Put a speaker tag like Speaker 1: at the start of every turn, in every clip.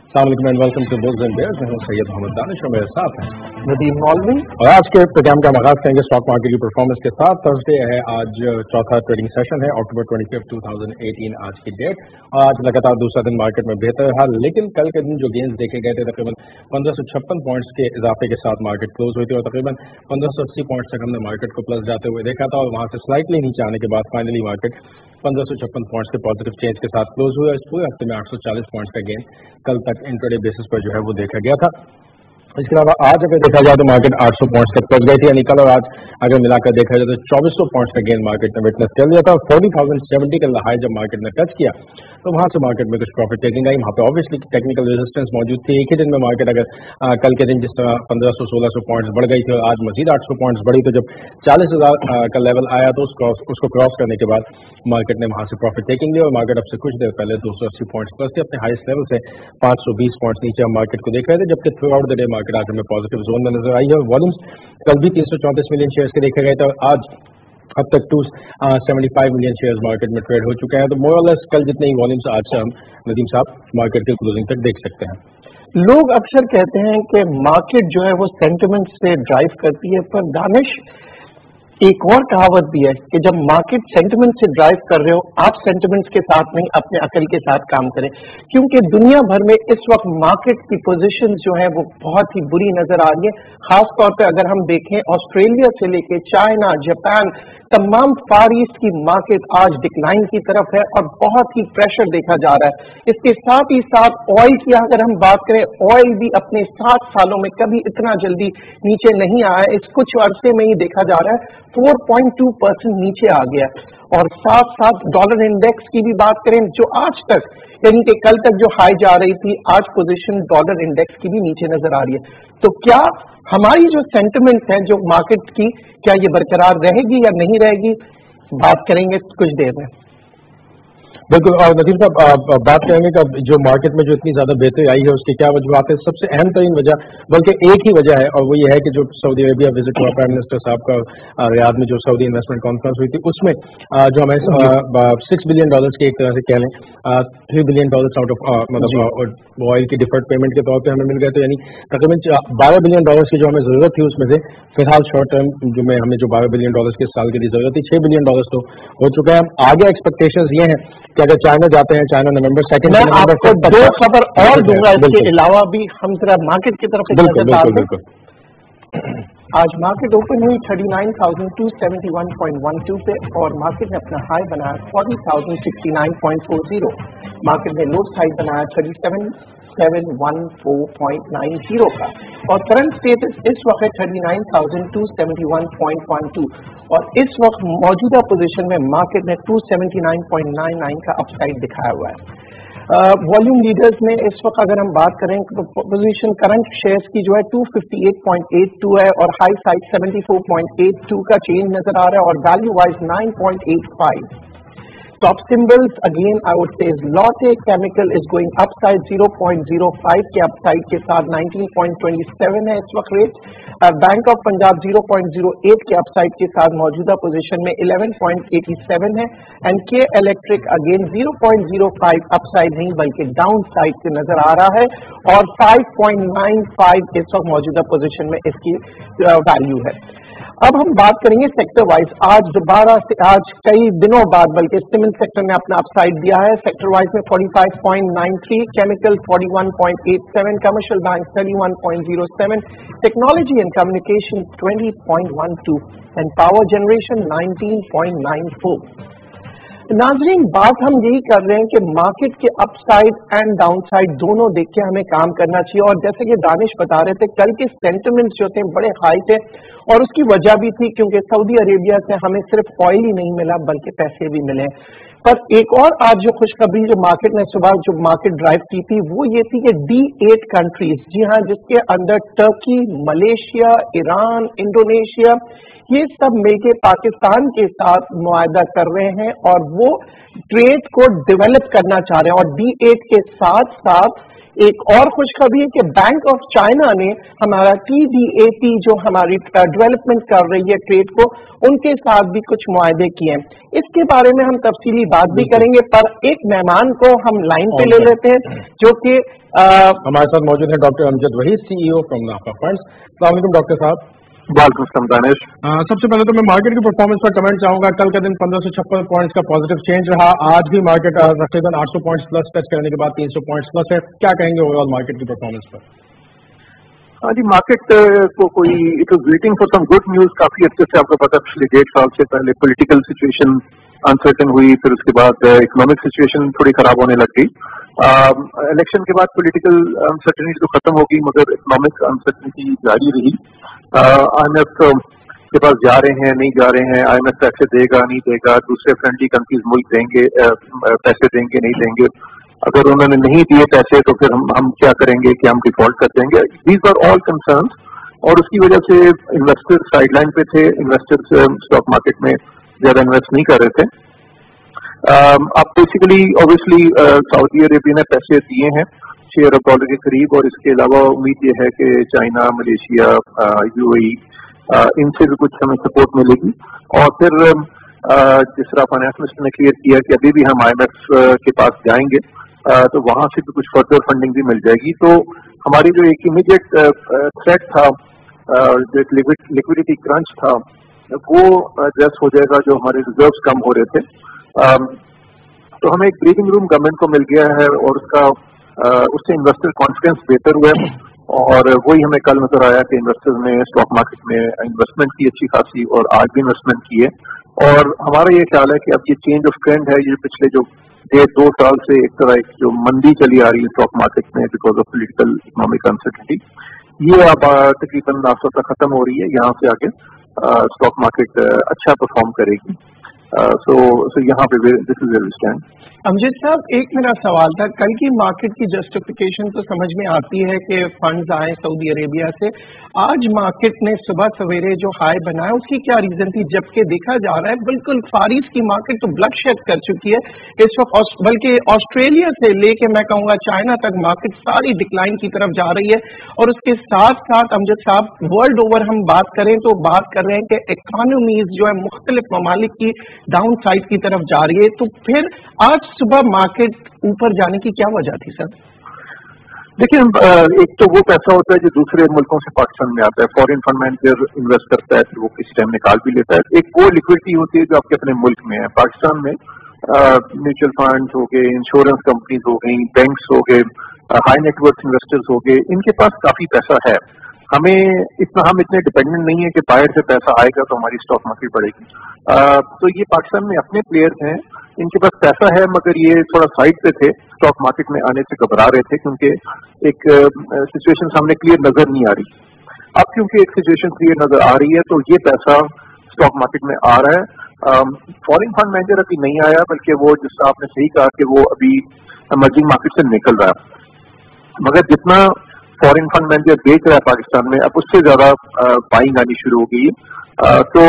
Speaker 1: अस्सलाम वालेकुम and welcome to bulls and bears. मैं हूं सैयद मोहम्मद दानिश और मेरे साथ हैं
Speaker 2: नदीम मौलवी।
Speaker 1: और आज के प्रोग्राम का आगाज करेंगे स्टॉक मार्केट की परफॉर्मेंस के साथ। थर्सडे है, आज चौथा ट्रेडिंग सेशन है, अक्टूबर 25, 2018 आज की डेट। आज लगातार दूसरा दिन मार्केट में बेहतर रहा, लेकिन कल के दिन जो गेंस देखे गए थे तकरीबन 1556 पॉइंट्स के इजाफे के साथ मार्केट क्लोज हुई थी और तकरीबन 1580 पॉइंट्स तक हमने मार्केट को प्लस जाते हुए देखा था और वहां से स्लाइटली नीचे आने के बाद फाइनली मार्केट 1556 पॉइंट्स के पॉजिटिव चेंज के साथ क्लोज हुआ। इस पूरे हफ्ते में 840 पॉइंट्स का गेन कल तक इंट्राडे बेसिस पर जो है वो देखा गया था। इसके अलावा आज अगर देखा जाए तो मार्केट 800 पॉइंट्स तक पहुंच गई थी, यानी कल और आज अगर मिलाकर देखा जाए तो 2400 पॉइंट्स का गेन मार्केट ने विटनेस कर लिया था। 40,070 का हाई जब मार्केट ने टच किया तो वहां से मार्केट में कुछ प्रॉफिट टेकिंग आई। वहां पे ऑब्वियसली टेक्निकल रेजिस्टेंस मौजूद थी। एक ही दिन में मार्केट अगर कल के दिन जिस तरह 1500-1600 पॉइंट्स बढ़ गई थी और आज मजीद 800 पॉइंट्स बढ़ी, तो जब 40,000 का लेवल आया तो उसको क्रॉस करने के बाद मार्केट ने वहां से प्रॉफिट टेकिंग ली और मार्केट अब से कुछ देर पहले 280 पॉइंट्स प्लस थे। अपने हाईएस्ट लेवल से 520 पॉइंट्स नीचे हम मार्केट को देख रहे थे, जबकि through out the day market आज हमें पॉजिटिव जोन में नजर आई है। वॉल्यूम्स कल भी 334 मिलियन शेयर्स के देखे गए थे और आज अब तक 275 मिलियन शेयर्स मार्केट में ट्रेड हो चुके हैं। तो मोर और लेस कल जितने ही वॉल्यूम्स आज से हम नदीम साहब मार्केट के क्लोजिंग तक देख सकते हैं।
Speaker 2: लोग अक्सर कहते हैं कि मार्केट जो है वो सेंटिमेंट से ड्राइव करती है, पर दानिश एक और कहावत भी है कि जब मार्केट सेंटिमेंट से ड्राइव कर रहे हो, आप सेंटिमेंट्स के साथ नहीं अपने अकल के साथ काम करें, क्योंकि दुनिया भर में इस वक्त मार्केट की पोजीशन जो है वो बहुत ही बुरी नजर आ रही है। खास तौर पे अगर हम देखें ऑस्ट्रेलिया से लेके चाइना, जापान, तमाम फार ईस्ट की मार्केट आज डिक्लाइन की तरफ है और बहुत ही प्रेशर देखा जा रहा है। इसके साथ ही साथ ऑयल की अगर हम बात करें, ऑयल भी अपने 60 सालों में कभी इतना जल्दी नीचे नहीं आया है। इस कुछ अरसे में ही देखा जा रहा है 4.2% नीचे आ गया। और साथ साथ डॉलर इंडेक्स की भी बात करें, जो आज तक यानी कि कल तक जो हाई जा रही थी, आज पोजीशन डॉलर इंडेक्स की भी नीचे नजर आ रही है। तो क्या हमारी जो सेंटिमेंट है जो मार्केट की, क्या ये बरकरार रहेगी या नहीं रहेगी, बात करेंगे कुछ देर में।
Speaker 1: बिल्कुल। और नदीम साहब बात करेंगे कि जो मार्केट में जो इतनी ज्यादा बेहतरी आई है उसकी क्या वजूहत है। सबसे अहम तरीन वजह, बल्कि एक ही वजह है, और वो ये है कि जो सऊदी अरेबिया विजिट हुआ प्राइम मिनिस्टर साहब का रियाद में, जो सऊदी इन्वेस्टमेंट कॉन्फ्रेंस हुई थी, उसमें जो हमें $6 बिलियन की एक तरह से कह लें $3 बिलियन आउट ऑफ मतलब ऑयल की डिफर्ड पेमेंट के तौर पर हमें मिल गए। तो यानी तकरीबन $12 बिलियन की जो हमें जरूरत थी उसमें से फिलहाल शॉर्ट टर्म जो में हमें जो $12 बिलियन के साल के लिए जरूरत थी, $6 बिलियन तो हो चुका है। आगे एक्सपेक्टेशंस ये हैं कि अगर चाइना जाते हैं, चाइना नवंबर 2
Speaker 2: मैं आपको दो खबर और दूंगा, इसके अलावा भी हम जरा मार्केट की तरफ
Speaker 1: बिल्कुल।
Speaker 2: आज मार्केट ओपन हुई 39,271.12 पे और मार्केट ने अपना हाई बनाया 40,069.40। मार्केट ने लो साइड बनाया 37,714.90 का और करंट स्टेटस इस वक्त 39,271.12 और इस वक्त मौजूदा पोजीशन में मार्केट ने 279.99 का अपसाइड दिखाया हुआ है। वॉल्यूम लीडर्स में इस वक्त अगर हम बात करें तो पोजीशन करंट शेयर्स की जो है 258.82 है और हाई साइड 74.82 का चेंज नजर आ रहा है और value wise 9.85। Top symbols again I would say is Lotte Chemical is going upside 0.05 के upside के साथ 19.27 है इस वक्त रेट। बैंक ऑफ पंजाब 0.08 के अपसाइड के साथ मौजूदा पोजीशन में 11.87 है एंड के इलेक्ट्रिक अगेन 0.05 अपसाइड नहीं बल्कि डाउन साइड से नजर आ रहा है और 5.95 इस वक्त मौजूदा पोजीशन में इसकी वैल्यू है। अब हम बात करेंगे सेक्टर वाइज। आज दोबारा से आज कई दिनों बाद बल्कि सीमेंट सेक्टर ने अपना अपसाइड दिया है। सेक्टर वाइज में 45.93, chemical 41.87, commercial bank 31.07, technology and communication 20.12 and power generation 19.94। नाजरीन, बात हम यही कर रहे हैं कि मार्केट के अपसाइड एंड डाउनसाइड दोनों देख के हमें काम करना चाहिए और जैसे कि दानिश बता रहे थे कल के सेंटिमेंट्स जो थे बड़े हाई थे और उसकी वजह भी थी क्योंकि सऊदी अरेबिया से हमें सिर्फ ऑयल ही नहीं मिला बल्कि पैसे भी मिले। पर एक और आज जो खुशखबरी जो मार्केट ने सुबह जो मार्केट ड्राइव की थी वो ये थी कि D8 कंट्रीज, जी हाँ, जिसके अंदर टर्की, मलेशिया, ईरान, इंडोनेशिया, ये सब मिलके पाकिस्तान के साथ मुआहदा कर रहे हैं और वो ट्रेड को डेवलप करना चाह रहे हैं और D8 के साथ साथ एक और खुशखबरी है कि बैंक ऑफ चाइना ने हमारा TDAP जो हमारी डेवलपमेंट कर रही है ट्रेड को, उनके साथ भी कुछ मुआहदे किए हैं। इसके बारे में हम तफसीली बात भी करेंगे, पर एक मेहमान को हम लाइन पे ले लेते हैं जो कि
Speaker 1: हमारे साथ मौजूद है doctor Amjad Waheed, CEO from नाफा फंड्स। अस्सलाम वालेकुम डॉक्टर साहब।
Speaker 3: वालेकुम दानिश।
Speaker 1: सबसे पहले तो मैं मार्केट की परफॉर्मेंस पर कमेंट चाहूंगा। कल का दिन 1556 पॉइंट्स का पॉजिटिव चेंज रहा। आज भी मार्केट तकरीबन 800 पॉइंट्स प्लस टच करने के बाद 300 पॉइंट्स प्लस है। क्या कहेंगे ओवरऑल मार्केट की परफॉर्मेंस पर?
Speaker 3: हाँ जी, मार्केट को कोई it was waiting for some good news काफी अच्छे से। आपको पता है पिछले 1.5 साल से पहले पॉलिटिकल सिचुएशन अनसर्टेन हुई, फिर उसके बाद इकोनॉमिक सिचुएशन थोड़ी खराब होने लग गई। इलेक्शन के बाद पॉलिटिकल अनसर्टेनिटी तो खत्म हो गई, मगर इकोनॉमिक अनसर्टेनिटी जारी रही। IMF के पास जा रहे हैं, नहीं जा रहे हैं, IMF पैसे देगा नहीं देगा, दूसरे फ्रेंडली कंट्रीज मुल्क देंगे पैसे देंगे नहीं देंगे, अगर उन्होंने नहीं दिए पैसे तो फिर हम क्या करेंगे कि हम डिफॉल्ट कर देंगे। दीज आर ऑल कंसर्न्स, और उसकी वजह से इन्वेस्टर्स साइडलाइन पे थे, इन्वेस्टर्स स्टॉक मार्केट में ज्यादा इन्वेस्ट नहीं कर रहे थे। अब बेसिकली ऑब्वियसली सऊदी अरेबिया ने पैसे दिए हैं $6 अरब के करीब, और इसके अलावा उम्मीद ये है कि चाइना, मलेशिया, UAE इनसे भी कुछ हमें सपोर्ट मिलेगी। और फिर जिस तरह फाइनेंस मिनिस्टर ने क्लियर किया कि अभी भी हम IMF के पास जाएंगे, तो वहां से भी कुछ फर्दर फंडिंग भी मिल जाएगी। तो हमारी जो एक इमीडिएट थ्रेट था, जो एक लिक्विडिटी क्रंच था, वो एड्रेस हो जाएगा, जो हमारे रिजर्व्स कम हो रहे थे। तो हमें एक ब्रीदिंग रूम गवर्नमेंट को मिल गया है, और उससे इन्वेस्टर कॉन्फिडेंस बेहतर हुआ है, और वही हमें कल नजर आया कि इन्वेस्टर्स ने स्टॉक मार्केट में इन्वेस्टमेंट की अच्छी खासी, और आज भी इन्वेस्टमेंट की है। और हमारा ये ख्याल है कि अब ये चेंज ऑफ ट्रेंड है, ये पिछले जो 1.5-2 साल से एक तरह एक जो मंदी चली आ रही है स्टॉक मार्केट में because of political economic uncertainty, ये अब तकरीबन लास्ट तक खत्म हो रही है। यहाँ से आगे स्टॉक मार्केट अच्छा परफॉर्म करेगी। सो यहाँ पे this is where we stand.
Speaker 2: Amjad साहब, एक मेरा सवाल था, कल की मार्केट की जस्टिफिकेशन तो समझ में आती है कि फंड्स आए सऊदी अरेबिया से। आज मार्केट ने सुबह सवेरे जो हाई बनाया उसकी क्या रीजन थी, जबकि देखा जा रहा है बिल्कुल फारिस की मार्केट तो ब्लडशेड कर चुकी है इस वक्त, बल्कि ऑस्ट्रेलिया से लेके मैं कहूँगा चाइना तक मार्केट सारी डिक्लाइन की तरफ जा रही है। और उसके साथ साथ अमजद साहब, वर्ल्ड ओवर हम बात करें तो बात कर रहे हैं कि इकोनॉमीज जो है मुख्तलिफ ममालिक की डाउन साइड की तरफ जा रही है। तो फिर आज सुबह मार्केट ऊपर जाने की क्या वजह थी सर?
Speaker 3: देखिए, एक तो वो पैसा होता है जो दूसरे मुल्कों से पाकिस्तान में आता है, फॉरेन फंड मैनेजर इन्वेस्ट करता है, फिर वो किसी टाइम निकाल भी लेता है। एक वो लिक्विडिटी होती है जो आपके अपने मुल्क में है। पाकिस्तान में म्यूचुअल फंड हो गए, इंश्योरेंस कंपनीज हो गई, बैंक्स हो गए, हाई नेटवर्थ इन्वेस्टर्स हो गए, इनके पास काफी पैसा है। हम इतने डिपेंडेंट नहीं है कि बाहर से पैसा आएगा तो हमारी स्टॉक मार्केट बढ़ेगी। तो ये पाकिस्तान में अपने प्लेयर्स हैं, इनके पास पैसा है, मगर ये थोड़ा साइड पे थे, स्टॉक मार्केट में आने से घबरा रहे थे, क्योंकि एक सिचुएशन सामने क्लियर नजर नहीं आ रही। अब क्योंकि एक सिचुएशन क्लियर नजर आ रही है तो ये पैसा स्टॉक मार्केट में आ रहा है। फॉरेन फंड मैनेजर अभी नहीं आया, बल्कि वो जिसका आपने सही कहा कि वो अभी इमर्जिंग मार्केट से निकल रहा है, मगर जितना फॉरेन फंड मैनेजर बेच रहा है पाकिस्तान में, अब उससे ज्यादा बाइंग आनी शुरू हो गई है। तो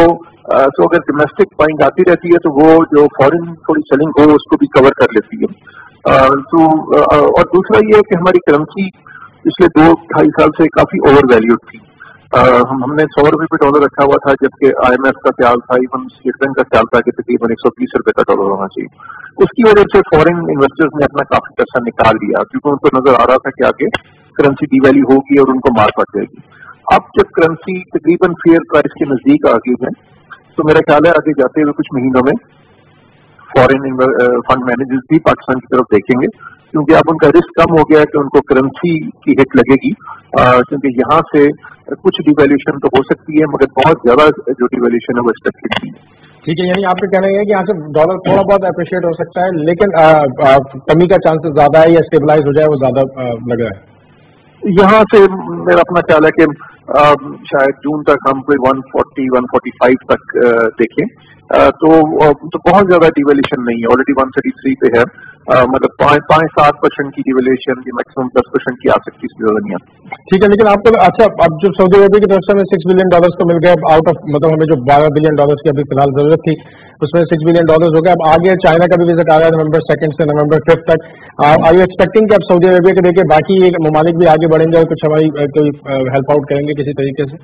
Speaker 3: अगर डोमेस्टिक बाइंग आती रहती है तो वो जो फॉरेन थोड़ी सेलिंग हो उसको भी कवर कर लेती है। और दूसरा ये है कि हमारी करेंसी पिछले 2-2.5 साल से काफी ओवर वैल्यूड थी। हमने $100 पे डॉलर रखा हुआ था, जबकि IMF का ख्याल था, इवन स्टेट बैंक का ख्याल था कि तकरीबन $120 का डॉलर होना चाहिए। उसकी वजह से फॉरेन इन्वेस्टर्स ने अपना काफी पैसा निकाल लिया, क्योंकि उनको नजर आ रहा था कि आगे करेंसी डीवैल्यू होगी और उनको मार पड़ जाएगी। अब जब करेंसी तकरीबन फेयर प्राइस के नजदीक आ गई है, तो मेरा ख्याल है आगे जाते हुए कुछ महीनों में फॉरेन फंड मैनेजर्स भी पाकिस्तान की तरफ देखेंगे, क्योंकि अब उनका रिस्क कम हो गया है कि उनको करेंसी की हिट लगेगी, क्योंकि यहाँ से कुछ डिवैल्यूशन तो हो सकती है, मगर बहुत ज्यादा जो डिवैल्यूशन है वो एक्सपेक्टेड नहीं है।
Speaker 1: ठीक है, यानी आपके कहना है कि यहाँ से डॉलर थोड़ा बहुत अप्रिशिएट हो सकता है, लेकिन कमी का चांसेस ज्यादा है या स्टेबलाइज हो जाए वो ज्यादा लग रहा है।
Speaker 3: यहाँ से मेरा अपना ख्याल है कि शायद जून तक हम कोई 140-145 तक देखें, तो बहुत ज्यादा डिवैल्यूशन नहीं है, ऑलरेडी 133 पे है। मतलब 5-7% की डिवेल्यूएशन की मैक्सिमम 10% की आ सकती है, इससे ज्यादा नहीं आती।
Speaker 1: ठीक है, लेकिन आपको अच्छा, अब जो सऊदी अरबिया की तरफ से हमें $6 बिलियन तो मिल गए आउट ऑफ, मतलब हमें जो $12 बिलियन की अभी फिलहाल जरूरत थी उसमें $6 बिलियन हो गया। अब आगे चाइना का भी विजिट आ रहा है November 2 से November 5 तक। आर यू एक्सपेक्टिंग कि अब सऊदी अरबिया के देखिए बाकी ममालिक भी आगे बढ़ेंगे और कुछ हमारी कोई हेल्प आउट करेंगे किसी तरीके से?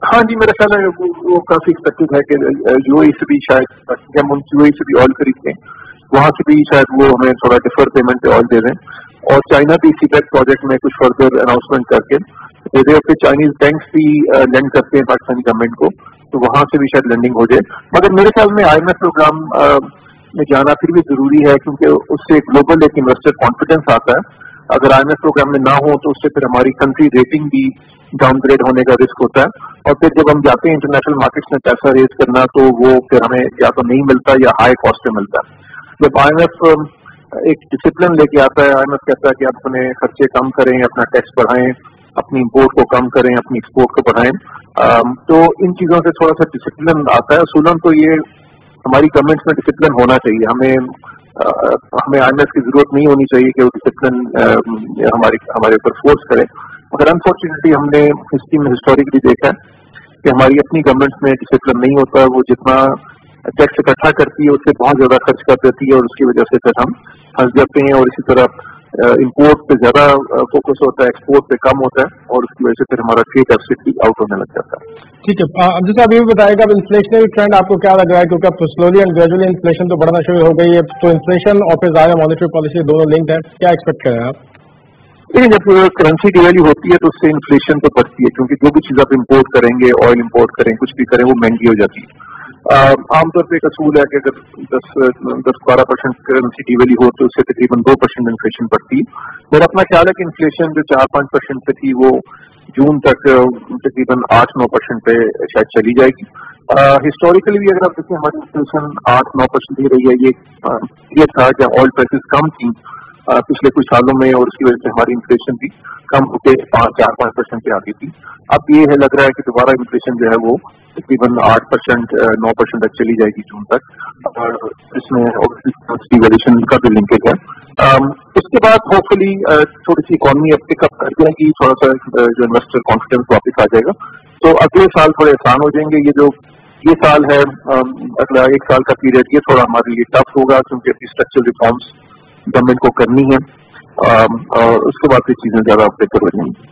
Speaker 3: हाँ जी, मेरा ख्याल है वो काफी एक्सपेक्टेड है कि यूएई से भी शायद हम यूएई से भी ऑयल खरीदते हैं, वहां से भी शायद वो हमें थोड़ा डिफर पेमेंट पे ऑयल दे दें, और चाइना भी सीपेक प्रोजेक्ट में कुछ फर्दर अनाउंसमेंट करके दे दे, और फिर चाइनीज बैंक्स भी लेंड करते हैं पाकिस्तानी गवर्नमेंट को, तो वहां से भी शायद लेंडिंग हो जाए। मगर मेरे ख्याल में IMF प्रोग्राम में जाना फिर भी जरूरी है, क्योंकि उससे ग्लोबल एक इन्वेस्टर कॉन्फिडेंस आता है। अगर IMF प्रोग्राम में ना हो तो उससे फिर हमारी कंट्री रेटिंग भी डाउनग्रेड होने का रिस्क होता है, और फिर जब हम जाते हैं इंटरनेशनल मार्केट्स में पैसा रेज करना तो वो फिर हमें या तो नहीं मिलता या हाई कॉस्ट में मिलता है। जब IMF एक डिसिप्लिन लेके आता है, IMF कहता है कि आप अपने खर्चे कम करें, अपना टैक्स बढ़ाएं, अपनी इंपोर्ट को कम करें, अपनी एक्सपोर्ट को बढ़ाएं, तो इन चीजों से थोड़ा सा डिसिप्लिन आता है। असूलन तो ये हमारी गवर्नमेंट्स में डिसिप्लिन होना चाहिए, हमें IMF की जरूरत नहीं होनी चाहिए कि वो डिसिप्लिन हमारे ऊपर फोर्स करे। मगर अनफॉर्चुनेटली हमने हिस्ट्री में हिस्टोरिकली देखा है कि हमारी अपनी गवर्नमेंट्स में डिसिप्लिन नहीं होता, वो जितना टैक्स इकट्ठा करती है उससे बहुत ज्यादा खर्च कर देती है, और उसकी वजह से फिर हम फंस जाते हैं, और इसी तरह इंपोर्ट पे ज्यादा फोकस होता है, एक्सपोर्ट पे कम होता है, और उसकी वजह से फिर हमारा ट्रेड डेफिसिट भी आउट होने लग जाता है।
Speaker 1: ठीक है, अब जैसे अभी भी बताएगा, अब इन्फ्लेशनरी ट्रेंड आपको क्या लग रहा है, क्योंकि अब स्लोली एंड ग्रेजुअली इन्फ्लेशन तो बढ़ना शुरू हो गई है, तो इन्फ्लेशन और फिर ज्यादा मॉनेटरी पॉलिसी दोनों लिंक्ड है, क्या एक्सपेक्ट करें आप?
Speaker 3: लेकिन जब करेंसी डिवैल्यू होती है तो उससे इन्फ्लेशन तो बढ़ती है, क्योंकि जो भी चीज आप इम्पोर्ट करेंगे, ऑयल इम्पोर्ट करें, कुछ भी करें, वो महंगी हो जाती है। आमतौर पर एक असूल है कि अगर 10-12% करेंसी डिवैल्यू हो तो उससे तकरीबन 2% इन्फ्लेशन बढ़ती है। मेरा अपना ख्याल है कि इन्फ्लेशन जो 4-5% पे थी वो जून तक तकरीबन 8-9% पे शायद चली जाएगी। हिस्टोरिकली भी अगर आप देखें, हमारी इन्फ्लेशन 8-9% ही रही है। ये था जब ऑयल प्राइसेस कम थी पिछले कुछ सालों में, और उसकी वजह से हमारी इन्फ्लेशन भी कम होकर 4-5% पे आती थी। अब ये है लग रहा है कि दोबारा इन्फ्लेशन जो है वो तकरीबन 8%, 9% तक चली जाएगी जून तक, और इसमें डिवैल्यूएशन का भी लिंकेज है। उसके बाद होपफुली थोड़ी सी इकोनॉमी अब पिकअप कर जाएगी, थोड़ा सा जो इन्वेस्टर कॉन्फिडेंस वापस आ जाएगा, तो अगले साल थोड़े आसान हो जाएंगे। ये साल है, अगला 1 साल का पीरियड, ये थोड़ा हमारे लिए टफ होगा, क्योंकि अपनी स्ट्रक्चरल रिफॉर्म्स गवर्नमेंट को करनी है, और उसके बाद फिर चीजें ज्यादा बेहतर हो जाएंगी।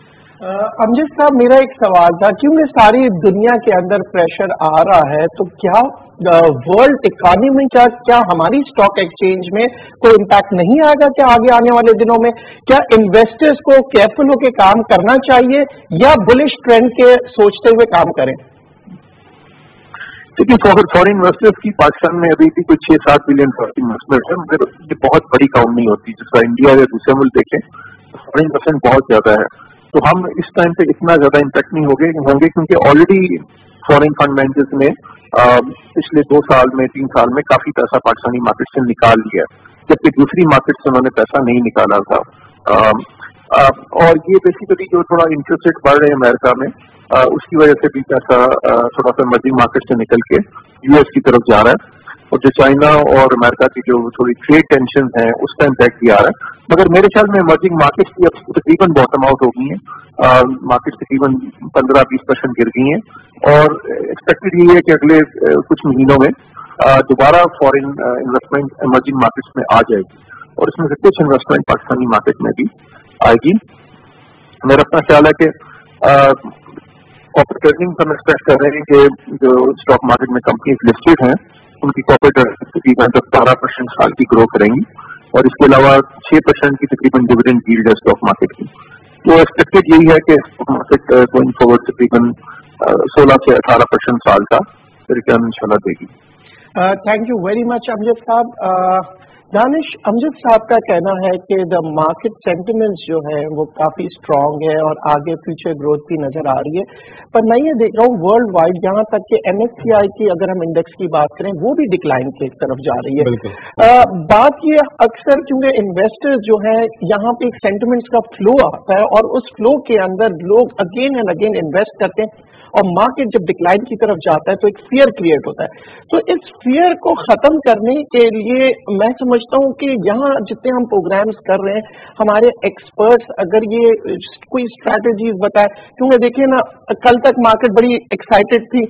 Speaker 2: अमजद साहब, मेरा एक सवाल था, क्योंकि सारी दुनिया के अंदर प्रेशर आ रहा है, तो क्या वर्ल्ड इकोनॉमी में क्या हमारी स्टॉक एक्सचेंज में कोई इम्पैक्ट नहीं आएगा क्या आगे आने वाले दिनों में? क्या इन्वेस्टर्स को केयरफुल होकर काम करना चाहिए या बुलिश ट्रेंड के सोचते हुए काम करें?
Speaker 3: देखिए, फॉरेन इन्वेस्टर्स की पाकिस्तान में अभी भी कुछ 6-7 बिलियन इन्वेस्टमेंट है, मगर ये बहुत बड़ी काउंट नहीं होती। जिसका इंडिया या दूसरे मुल्क देखें, फॉरेन इन्वेस्टमेंट बहुत ज्यादा है, तो हम इस टाइम पे इतना ज्यादा इम्पैक्ट नहीं होंगे, क्योंकि ऑलरेडी फॉरेन फंड मैनेजर्स ने पिछले 2 साल में 3 साल में काफी पैसा पाकिस्तानी मार्केट से निकाल लिया, जबकि दूसरी मार्केट से उन्होंने पैसा नहीं निकाला था। और ये बेसिकली जो थोड़ा इंटरेस्ट रेट बढ़ रहे हैं अमेरिका में, उसकी वजह से भी पैसा थोड़ा सा इमर्जिंग मार्केट से निकल के यूएस की तरफ जा रहा है, और जो चाइना और अमेरिका की जो थोड़ी ट्रेड टेंशन है उसका इम्पैक्ट भी आ रहा है। मगर मेरे ख्याल में इमर्जिंग मार्केट्स की अब तकरीबन बॉटम आउट हो गई हैं, मार्केट तकरीबन 15-20% गिर गई हैं, और एक्सपेक्टेड ये है कि अगले कुछ महीनों में दोबारा फॉरेन इन्वेस्टमेंट इमर्जिंग मार्केट्स में आ जाएगी, और इसमें से कुछ इन्वेस्टमेंट पाकिस्तानी मार्केट में भी आएगी। मेरा अपना ख्याल है कि कॉर्पोरेट अर्निंग हम एक्सपेक्ट कर रहे हैं कि जो स्टॉक मार्केट में कंपनीज लिस्टेड हैं उनकी कॉर्पोरेट अर्निंग तकरीबन 12% साल की ग्रो करेंगी, और इसके अलावा 6% की तकरीबन डिविडेंड यील्ड है स्टॉक मार्केट की। तो एक्सपेक्टेड यही है कि स्टॉक मार्केट गोइंग फॉरवर्ड तकरीबन 16 से 18% साल का रिटर्न इंशाल्लाह देगी।
Speaker 2: Thank you very much Amjad साहब। दानिश, अमजद साहब का कहना है कि द मार्केट सेंटिमेंट्स जो है वो काफी स्ट्रांग है और आगे फ्यूचर ग्रोथ भी नजर आ रही है, पर मैं ये देख रहा हूँ वर्ल्ड वाइड, यहाँ तक कि MSCI की अगर हम इंडेक्स की बात करें वो भी डिक्लाइन की तरफ जा रही है। बात ये अक्सर क्योंकि इन्वेस्टर्स जो है यहाँ पे एक सेंटिमेंट्स का फ्लो आता है और उस फ्लो के अंदर लोग अगेन एंड अगेन इन्वेस्ट करते हैं, और मार्केट जब डिक्लाइन की तरफ जाता है तो एक फियर क्रिएट होता है। तो इस फियर को खत्म करने के लिए मैं समझ समझता हूँ कि यहाँ जितने हम प्रोग्राम्स कर रहे हैं, हमारे एक्सपर्ट्स अगर ये कोई स्ट्रैटेजीज बताए, क्योंकि देखिए ना, कल तक मार्केट बड़ी एक्साइटेड थी,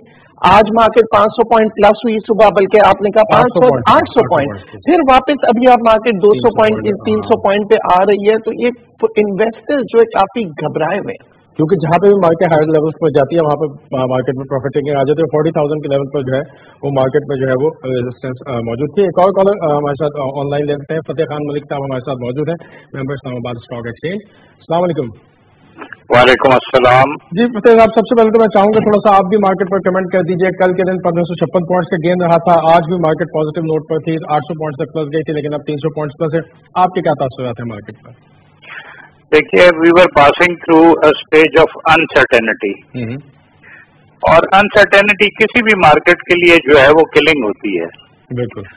Speaker 2: आज मार्केट 500 पॉइंट प्लस हुई सुबह, बल्कि आपने कहा 800 पॉइंट, फिर वापस अभी आप मार्केट 200 पॉइंट 300 पॉइंट पे आ रही है, तो ये इन्वेस्टर्स जो है काफी घबराए हुए हैं,
Speaker 1: क्योंकि जहाँ पे भी मार्केट हायर लेवल्स पर जाती है वहाँ पे मार्केट में प्रॉफिट टेकिंग आ जाती है। 40,000 के लेवल पर जो है वो मार्केट में जो है वो रेजिस्टेंस मौजूद थी। एक और कॉलर हमारे साथ ऑनलाइन ले सकते हैं, फतेह खान मलिक साहब हमारे साथ मौजूद हैं, मेंबर इस्लामाबाद स्टॉक एक्सचेंज। अस्सलाम वालेकुम।
Speaker 4: वालेकुम अस्सलाम।
Speaker 1: जी फतेह साहब, सबसे पहले तो मैं चाहूंगा थोड़ा सा आप भी मार्केट पर कमेंट कर दीजिए। कल के दिन 1556 पॉइंट्स का गेन रहा था, आज भी मार्केट पॉजिटिव नोट पर थी, 800 पॉइंट्स तक प्लस गई थी, लेकिन अब 300 पॉइंट्स प्लस है। आपके क्या तासुरात है मार्केट पर?
Speaker 4: देखिए, we were passing through a stage of uncertainty, और अनसर्टेनिटी किसी भी मार्केट के लिए जो है वो किलिंग होती है।
Speaker 1: बिल्कुल।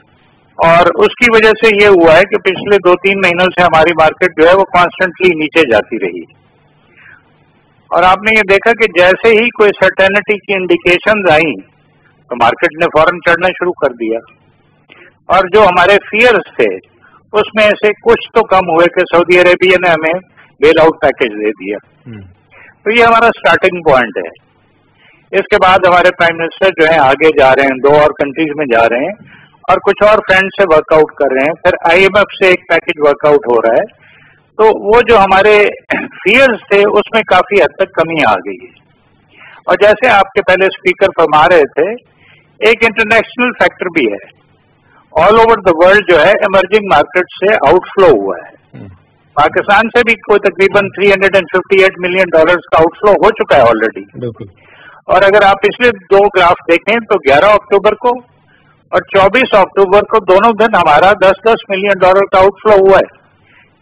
Speaker 4: और उसकी वजह से ये हुआ है कि पिछले 2-3 महीनों से हमारी मार्केट जो है वो कॉन्स्टेंटली नीचे जाती रही, और आपने ये देखा कि जैसे ही कोई सर्टेनिटी की इंडिकेशंस आई तो मार्केट ने फौरन चढ़ना शुरू कर दिया, और जो हमारे फियर्स थे उसमें से कुछ तो कम हुए कि सऊदी अरेबिया ने हमें बेल आउट पैकेज दे दिया। तो ये हमारा स्टार्टिंग पॉइंट है। इसके बाद हमारे प्राइम मिनिस्टर जो है आगे जा रहे हैं, 2 और कंट्रीज में जा रहे हैं और कुछ और फ्रेंड से वर्कआउट कर रहे हैं, फिर IMF से एक पैकेज वर्कआउट हो रहा है। तो वो जो हमारे फियर्स थे उसमें काफी हद तक कमी आ गई है। और जैसे आपके पहले स्पीकर फरमा रहे थे, एक इंटरनेशनल फैक्टर भी है। ऑल ओवर द वर्ल्ड जो है इमर्जिंग मार्केट से आउटफ्लो हुआ है। पाकिस्तान से भी कोई तकरीबन $358 मिलियन का आउटफ्लो हो चुका है ऑलरेडी। और अगर आप पिछले 2 ग्राफ देखें तो 11 अक्टूबर को और 24 अक्टूबर को दोनों दिन हमारा $10-10 मिलियन का आउटफ्लो हुआ है।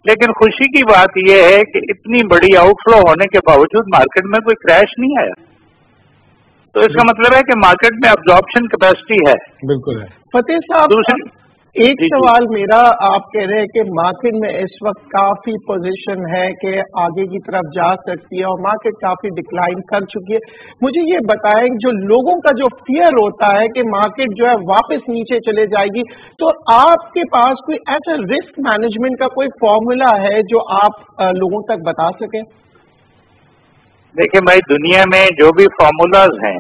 Speaker 4: लेकिन खुशी की बात यह है कि इतनी बड़ी आउटफ्लो होने के बावजूद मार्केट में कोई क्रैश नहीं आया। तो इसका मतलब है कि मार्केट में अब्जॉर्प्शन कैपेसिटी है।
Speaker 1: बिल्कुल है।
Speaker 2: फतेह साहब, एक सवाल मेरा, आप कह रहे हैं कि मार्केट में इस वक्त काफी पोजीशन है कि आगे की तरफ जा सकती है और मार्केट काफी डिक्लाइन कर चुकी है। मुझे ये बताएं, जो लोगों का जो फियर होता है कि मार्केट जो है वापस नीचे चले जाएगी, तो आपके पास कोई ऐसा रिस्क मैनेजमेंट का कोई फॉर्मूला है जो आप लोगों तक बता सकें?
Speaker 4: देखिए भाई, दुनिया में जो भी फॉर्मूलाज हैं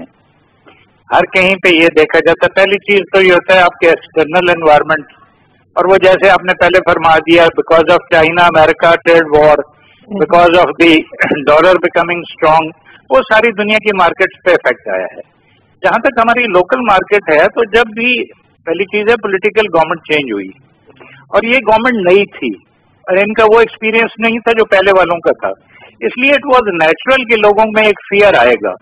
Speaker 4: हर कहीं पे ये देखा जाता है। पहली चीज तो ये होता है आपके एक्सटर्नल एनवायरनमेंट, और वो जैसे आपने पहले फरमा दिया, because of China America trade war, because of the dollar becoming strong, वो सारी दुनिया की मार्केट्स पे इफेक्ट आया है। जहां तक हमारी लोकल मार्केट है, तो जब भी पहली चीज है पॉलिटिकल गवर्नमेंट चेंज हुई, और ये गवर्नमेंट नई थी और इनका वो एक्सपीरियंस नहीं था जो पहले वालों का था, इसलिए इट वॉज नेचुरल कि लोगों में एक फियर आएगा।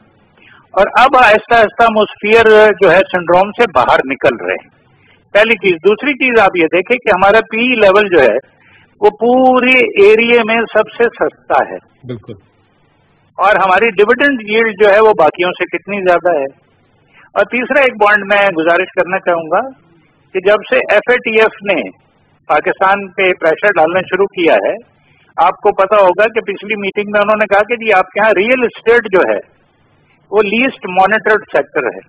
Speaker 4: और अब आहिस्ता आहिस्ता हम उस फियर जो है सिंड्रोम से बाहर निकल रहे हैं, पहली चीज। दूसरी चीज आप ये देखें कि हमारा PE लेवल जो है वो पूरे एरिया में सबसे सस्ता है।
Speaker 1: बिल्कुल।
Speaker 4: और हमारी डिविडेंड यील्ड जो है वो बाकियों से कितनी ज्यादा है। और तीसरा एक पॉइंट मैं गुजारिश करना चाहूंगा कि जब से FATF ने पाकिस्तान पे प्रेशर डालना शुरू किया है, आपको पता होगा कि पिछली मीटिंग में उन्होंने कहा कि जी आपके यहाँ रियल एस्टेट जो है वो लीस्ट मॉनिटर्ड सेक्टर है।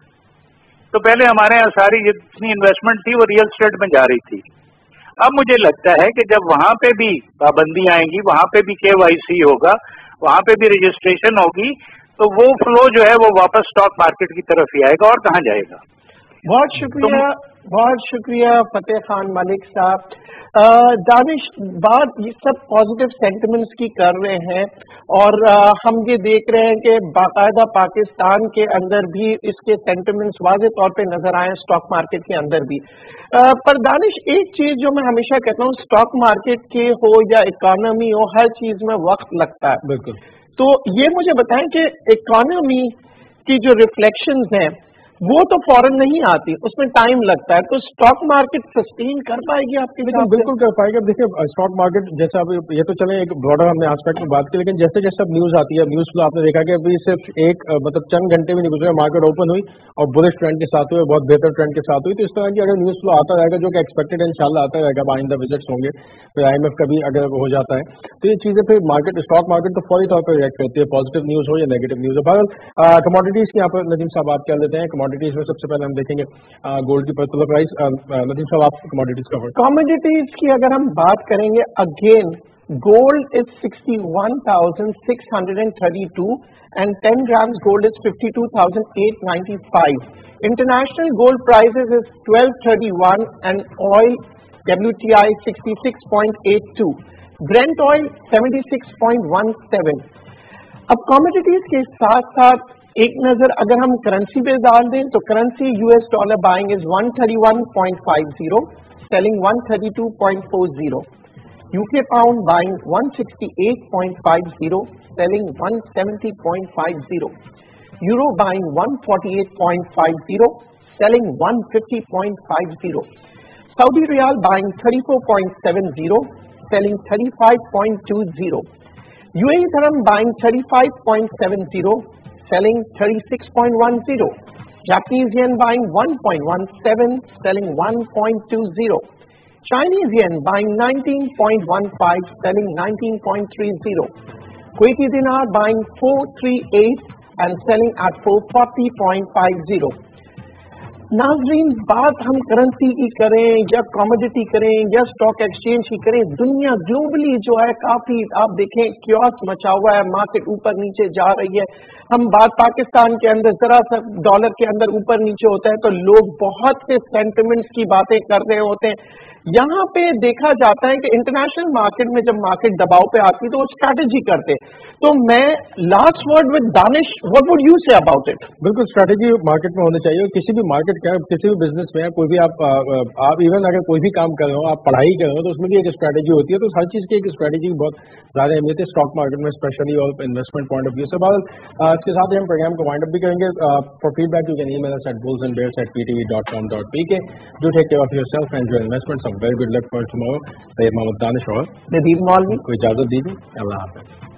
Speaker 4: तो पहले हमारे यहाँ सारी जितनी इन्वेस्टमेंट थी वो रियल एस्टेट में जा रही थी। अब मुझे लगता है कि जब वहां पे भी पाबंदी आएंगी, वहां पे भी KYC होगा, वहां पे भी रजिस्ट्रेशन होगी, तो वो फ्लो जो है वो वापस स्टॉक मार्केट की तरफ ही आएगा, और कहाँ जाएगा।
Speaker 2: बहुत शुक्रिया फतेह खान मलिक साहब। दानिश, बात ये सब पॉजिटिव सेंटिमेंट्स की कर रहे हैं, और हम ये देख रहे हैं कि बाकायदा पाकिस्तान के अंदर भी इसके सेंटिमेंट्स वाज़े तौर पे नजर आए, स्टॉक मार्केट के अंदर भी। पर दानिश, एक चीज जो मैं हमेशा कहता हूँ, स्टॉक मार्केट के हो या इकोनॉमी हो, हर चीज में वक्त लगता है।
Speaker 1: बिल्कुल।
Speaker 2: तो ये मुझे बताएं कि इकोनॉमी की जो रिफ्लेक्शंस हैं वो तो फौरन नहीं आती, उसमें टाइम लगता है, तो स्टॉक मार्केट सस्टेन कर पाएगी आपके हिसाब से?
Speaker 1: बिल्कुल कर पाएगा। देखिए स्टॉक मार्केट जैसे अब ये तो चले एक ब्रॉडर हमने आस्पेक्ट में बात की, लेकिन जैसे जैसे अब न्यूज आती है, न्यूज फ्लो आपने देखा कि अभी सिर्फ एक मतलब चंद घंटे भी नहीं गुजरे, मार्केट ओपन हुई और बुलिश ट्रेंड के साथ हुई, बहुत बेहतर ट्रेंड के साथ हुई। तो इस तरह की अगर न्यूज फ्लो आता रहेगा, जो कि एक्सपेक्टेड इंशाल्लाह आता रहेगा, आइंदा विजिट्स होंगे, फिर IMF का भी अगर हो जाता है, तो ये चीजें फिर मार्केट स्टॉक मार्केट तो फौरी तौर पर रिएक्ट करती है, पॉजिटिव न्यूज हो या नेगेटिव न्यूज हो। बहरहाल कमोडिटीज की यहाँ पर नदीम साहब बात कर लेते हैं। कमोडिटीज में क्या आपकी नजर है, मार्केट में क्या चल रहा है इस वक्त?
Speaker 2: बहुत शुक्रिया फतेह खान मलिक साहब।
Speaker 1: कमोडिटीज में सबसे पहले हम देखेंगे गोल्ड की पर्टिकुलर प्राइस. लतीफ साहब, आप कमोडिटीज कवर.
Speaker 2: कमोडिटीज की अगर हम बात करेंगे, again gold is 61,632 and 10 grams gold is 52,895. International gold prices is 1231 and oil WTI 66.82, Brent oil 76.17. अब कमोडिटीज के साथ साथ एक नजर अगर हम करेंसी पे डाल दें तो currency US dollar buying is 131.50, selling 132.40. UK pound buying 168.50, selling 170.50. Euro buying 148.50, selling 150.50. Saudi Riyal buying 34.70, selling 35.20. UAE Dirham buying 35.70, selling 36.10. Japanese Yen buying 1.17, selling 1.20. Chinese Yen buying 19.15, selling 19.30. Kuwaiti Dinar buying 438 and selling at 440.50. नाजरीन, बात हम currency की करें या commodity करें या stock exchange की करें, दुनिया ग्लोबली जो है काफी आप देखें क्योस मचा हुआ है, मार्केट ऊपर नीचे जा रही है. हम बात पाकिस्तान के अंदर जरा सा डॉलर के अंदर ऊपर नीचे होता है तो लोग बहुत से सेंटिमेंट्स की बातें कर रहे होते हैं. यहाँ पे देखा जाता है कि इंटरनेशनल मार्केट में जब मार्केट दबाव पे आती तो वो स्ट्रैटेजी करते. तो मैं last word with Danish, what would you say about it?
Speaker 1: बिल्कुल, स्ट्रैटेजी मार्केट में होनी चाहिए. किसी भी मार्केट का, किसी भी बिजनेस में, कोई भी आप इवन अगर कोई भी काम कर रहे हो, आप पढ़ाई कर रहे हो, तो उसमें भी एक स्ट्रैटेजी होती है. तो हर चीज की एक स्ट्रैटेजी की बहुत ज्यादा अहमियत है स्टॉक मार्केट में, स्पेशली और इन्वेस्टमेंट पॉइंट ऑफ व्यू से. इसके साथ ही हम प्रोग्राम को वाइंड अप भी करेंगे. For feedback you can email us at bullsandbears@ptv.com.pk. Do take care of yourself and enjoy investments. Some very good luck for tomorrow. Syed Mohammad Danish और
Speaker 2: नदीम मौलवी
Speaker 1: को इजाजत दीजिए. अल्लाह हाफ़िज़.